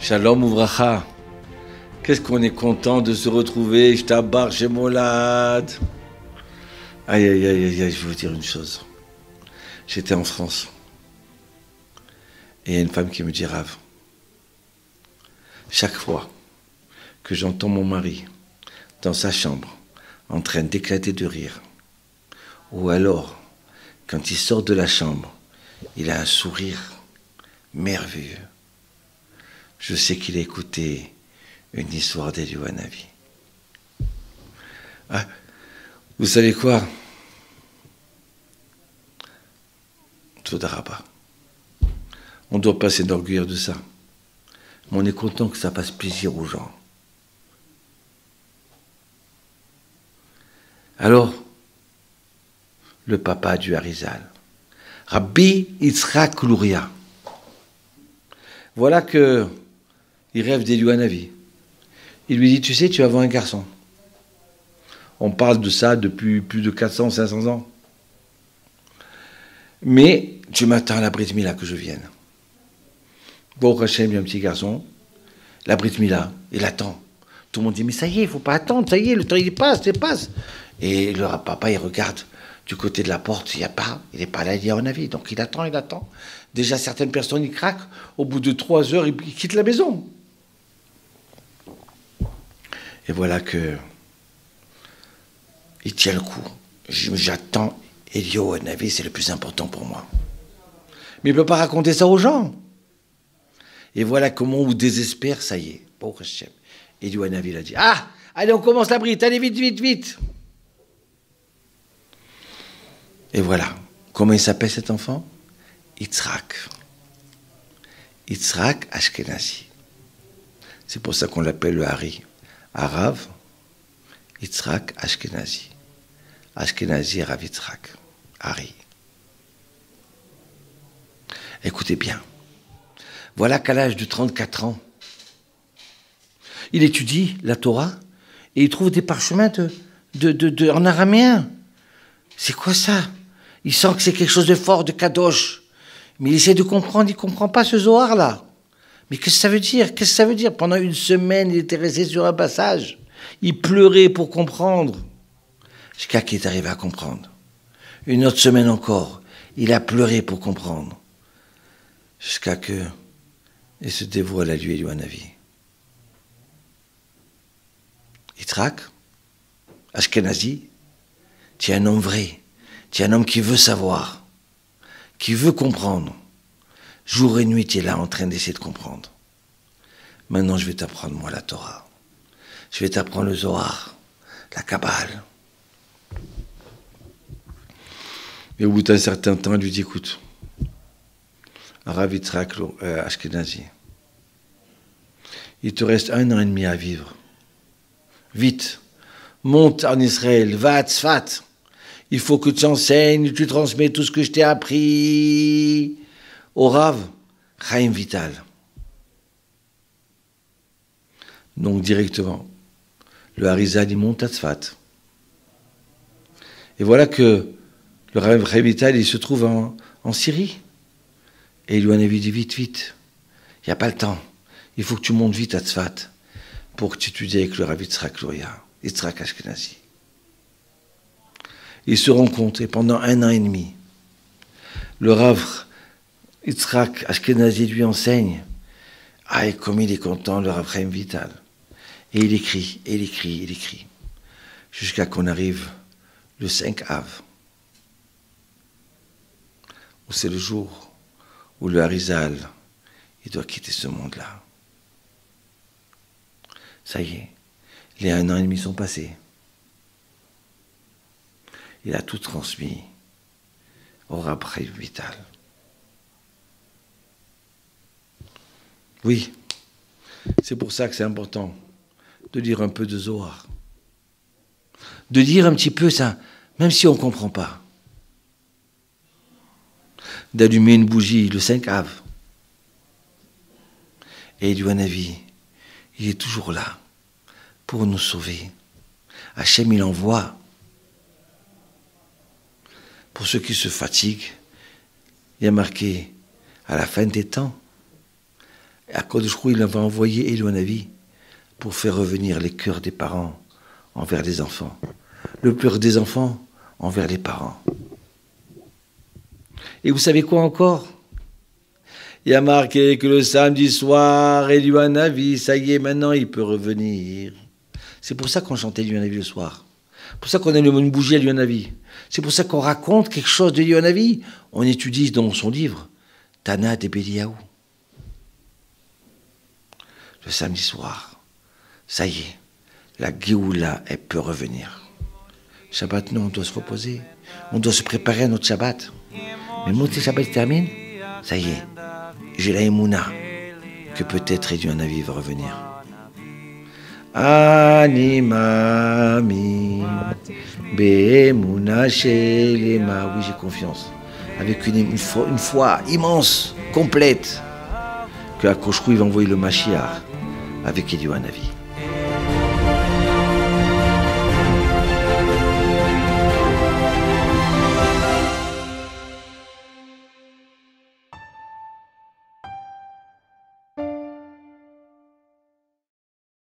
Shalom Ouvracha. Qu'est-ce qu'on est content de se retrouver. Je t'abarre chez Molad. Aïe, aïe, aïe, aïe, aïe, je vais vous dire une chose. J'étais en France. Et il y a une femme qui me dit, Rav, chaque fois que j'entends mon mari dans sa chambre en train d'éclater de rire, ou alors quand il sort de la chambre, il a un sourire merveilleux, je sais qu'il a écouté une histoire d'Eliyahu Hanavi. Ah, vous savez quoi? Toda Rabba. On ne doit pas s'enorgueillir de ça. Mais on est content que ça fasse plaisir aux gens. Alors, le papa du Harizal, Rabbi Yitzhak Luria, voilà que il rêve d'Eliyahu Hanavi. Il lui dit, tu sais, tu vas avoir un garçon. On parle de ça depuis plus de 400, 500 ans. Mais tu m'attends à la Brit Mila que je vienne. Bon, Hachem, il y a un petit garçon. La Brit Mila, il attend. Tout le monde dit, mais ça y est, il ne faut pas attendre, ça y est, le temps il passe, il passe. Et le papa, il regarde du côté de la porte, il n'est pas là, Eliyahu Hanavi. Donc il attend, il attend. Déjà, certaines personnes, ils craquent. Au bout de 3 heures, ils quittent la maison. Et voilà que il tient le coup. J'attends Eliyahu Hanavi, c'est le plus important pour moi. Mais il ne peut pas raconter ça aux gens. Et voilà comment on désespère, ça y est. Bon, Hachem. Eliyahu Hanavi l'a dit. Ah, allez, on commence la brite, allez, vite, vite, vite. Et voilà. Comment il s'appelle cet enfant? Yitzhak. Yitzhak Ashkenazi. C'est pour ça qu'on l'appelle le Hari. Arav, Yitzhak Ashkenazi. Ashkenazi, Rav Yitzhak. Hari. Écoutez bien. Voilà qu'à l'âge de 34 ans, il étudie la Torah et il trouve des parchemins en araméen. C'est quoi ça? Il sent que c'est quelque chose de fort, de kadosh. Mais il essaie de comprendre, il ne comprend pas ce Zohar-là. Mais qu'est-ce que ça veut dire? Qu'est-ce que ça veut dire? Pendant une semaine, il était resté sur un passage. Il pleurait pour comprendre. Jusqu'à qu'il est arrivé à comprendre. Une autre semaine encore, il a pleuré pour comprendre. Jusqu'à que il se dévoile à lui Eliyahu Hanavi. Yitzhak, Ashkenazi, tu es un homme vrai. Tu es un homme qui veut savoir, qui veut comprendre. Jour et nuit, tu es là en train d'essayer de comprendre. Maintenant, je vais t'apprendre, moi, la Torah. Je vais t'apprendre le Zohar, la Kabbale. Et au bout d'un certain temps, il lui dit, écoute, Rav Yitzhak Ashkenazi, il te reste 1 an et demi à vivre. Vite, monte en Israël, va à Tzfat. Il faut que tu enseignes, tu transmets tout ce que je t'ai appris au Rav Chaim Vital. Donc directement, le Harizal, il monte à Tzfat. Et voilà que le Rav Chaim Vital, il se trouve en Syrie. Et Eliyahu Hanavi dit, vite, vite, il n'y a pas le temps. Il faut que tu montes vite à Tzfat pour que tu étudies avec le Rav Yitzhak Luria, Yitzhak Ashkenazi. Ils se rencontrent et pendant 1 an et demi, le Rav Yitzhak Ashkenazi lui enseigne. Ah, et comme il est content, le Rav Chaim Vital. Et il écrit, et il écrit, il écrit. Jusqu'à qu'on arrive le 5 Av, où c'est le jour où le Harizal, il doit quitter ce monde-là. Ça y est, les 1 an et demi sont passés. Il a tout transmis au Rav Chaim Vital. Oui, c'est pour ça que c'est important de lire un peu de Zohar. De lire un petit peu ça, même si on ne comprend pas. D'allumer une bougie le 5 Av. Et Eliyahu Hanavi, il est toujours là pour nous sauver. Hachem, il envoie. Pour ceux qui se fatiguent, il y a marqué à la fin des temps, Et à Kodouchrou, il va envoyer Eliou pour faire revenir les cœurs des parents envers les enfants. Le cœur des enfants envers les parents. Et vous savez quoi encore? Il y a marqué que le samedi soir, Eliou ça y est, maintenant il peut revenir. C'est pour ça qu'on chantait Eliou le soir. C'est pour ça qu'on allume une bougie à Eliou. C'est pour ça qu'on raconte quelque chose de Eliou. On étudie dans son livre Tana de Béliaou. Le samedi soir, ça y est, la Géoula, elle peut revenir. Shabbat, nous, on doit se reposer. On doit se préparer à notre Shabbat. Mais quand le Shabbat termine, ça y est, j'ai la émouna que peut-être Eliou va revenir. Animami, Be'emouna Shelema. Oui, j'ai confiance. Avec une foi immense, complète, que à Kodouchrou, il va envoyer le Mashiach avec Eliou.